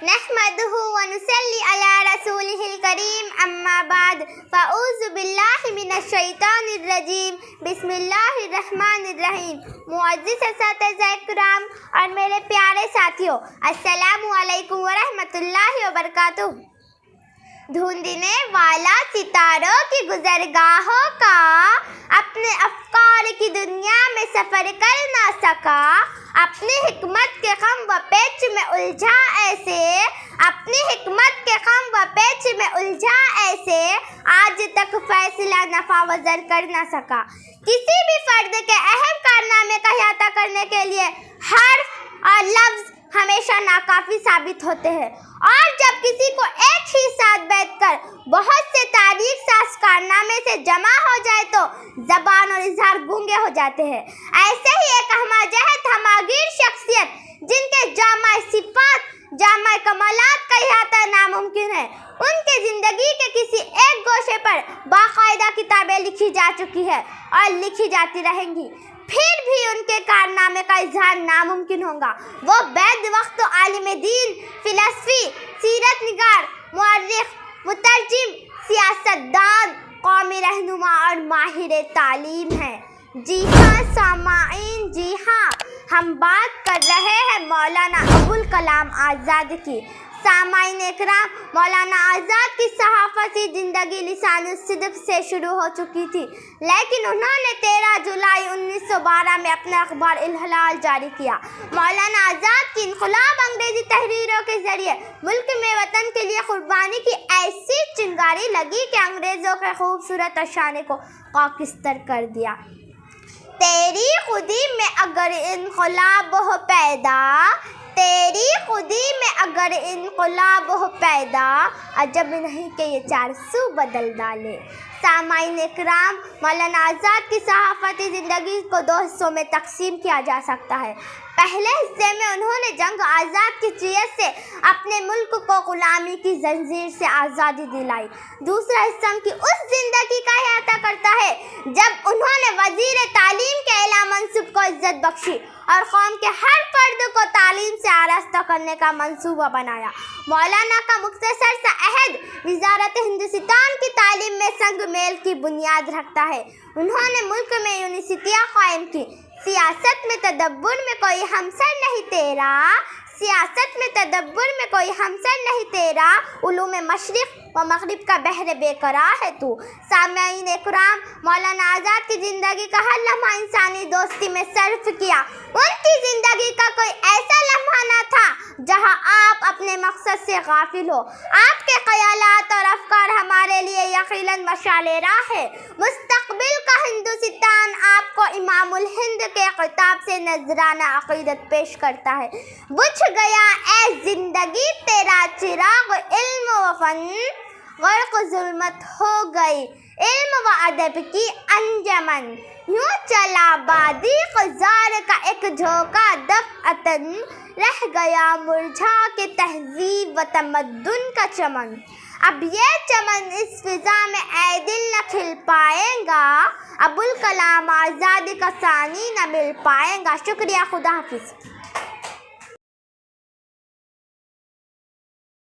نحمده ونصلي على رسوله الكريم اما بعد فاعوذ باللہ من الشیطان الرجیم بسم اللہ الرحمن الرحیم۔ معزز اساتذہ کرام اور میرے پیارے ساتھیوں، السلام علیکم ورحمۃ اللہ وبرکاتہ۔ ڈھونڈنے والا ستاروں کی گزرگاہوں کا اپنے افکار کی دنیا میں سفر کر نہ سکا، اپنی حکمت کے خم و پیچ میں الجھا ایسے، اپنی حکمت کے خم و پیچ میں الجھا ایسے، آج تک فیصلہ نفع وزر کر نہ سکا۔ کسی بھی فرد کے اہم کارنامے کا احاطہ کرنے کے لیے حرف اور لفظ ہمیشہ ناکافی ثابت ہوتے ہیں، اور جب کسی کو ایک ہی ساتھ بیٹھ کر بہت سے تاریخ ساز کارنامے سے جمع ہو جائے تو زبان اور اظہار گونگے ہو جاتے ہیں۔ ایسے ہی ایک ہمہ ہماگیر شخصیت جن کے جامع صفات، جامع کمالات کا احاطہ ناممکن ہے، ان کے زندگی کے کسی ایک گوشے پر باقاعدہ کتابیں لکھی جا چکی ہے اور لکھی جاتی رہیں گی، پھر بھی ان کے کارنامے کا اظہار ناممکن ہوگا۔ وہ بعد وقت عالم دین، فلسفی، سیرت نگار، مورخ، مترجم، سیاستدان، قومی رہنما اور ماہر تعلیم ہیں۔ جی ہاں سامعین، جی ہاں، ہم بات کر رہے ہیں مولانا ابوالکلام آزاد کی۔ سامعین اکرام، مولانا آزاد کی صحافتی زندگی لسان الصدق سے شروع ہو چکی تھی، لیکن انہوں نے 13 جولائی 1912 میں اپنا اخبار الہلال جاری کیا۔ مولانا آزاد کی انقلاب انگریزی تحریروں کے ذریعے ملک میں وطن کے لیے قربانی کی ایسی چنگاری لگی کہ انگریزوں کے خوبصورت افسانے کو خاکستر کر دیا۔ تیری خودی میں اگر انقلاب ہو پیدا، تیری خودی میں اگر انقلاب ہو پیدا، عجب نہیں کہ یہ 400 بدل ڈالے۔ سامعین اکرام، مولانا آزاد کی صحافتی زندگی کو 2 حصوں میں تقسیم کیا جا سکتا ہے۔ پہلے حصے میں انہوں نے جنگ آزاد کی چیز سے اپنے ملک کو غلامی کی زنجیر سے آزادی دلائی۔ دوسرا حصہ ان کی اس زندگی کا احاطہ کرتا ہے جب انہوں نے وزیر تعلیم کے اعلیٰ منصب کو عزت بخشی اور قوم کے ہر فرد کو تعلیم سے آراستہ کرنے کا منصوبہ بنایا۔ مولانا کا مختصر سا عہد وزارت ہندوستان کی تعلیم میں سنگ میل کی بنیاد رکھتا ہے۔ انہوں نے ملک میں یونیورسٹیاں قائم کی۔ سیاست میں تدبر میں کوئی ہمسر نہیں تیرا، سیاست میں تدبر میں کوئی ہمسر نہیں تیرا، علوم مشرق و مغرب کا بحر بے قرار ہے تو۔ سامعین اکرام، مولانا آزاد کی زندگی کا ہر لمحہ انسانی دوستی میں صرف کیا۔ ان کی زندگی کا کوئی ایسا لمحہ نہ تھا جہاں آپ اپنے مقصد سے غافل ہو۔ آپ کے خیالات اور افکار ہمارے لیے یقیناً مشعل راہ ہے۔ مستقبل کا ہندوستان آپ کو امام الہند کے خطاب سے نذرانہ عقیدت پیش کرتا ہے۔ بجھ گیا اے زندگی تیرا چراغ علم و فن، غرق ظلمت ہو گئی علم و ادب کی انجمن، یوں چلا بادی خزار کا ایک جھونکا دفعتاً، رہ گیا مرجھا کے تہذیب و تمدن کا چمن۔ اب یہ چمن اس فضا میں اے دل نہ کھل پائے گا، ابوالکلام آزاد کا ثانی نہ مل پائے گا۔ شکریہ، خدا حافظ۔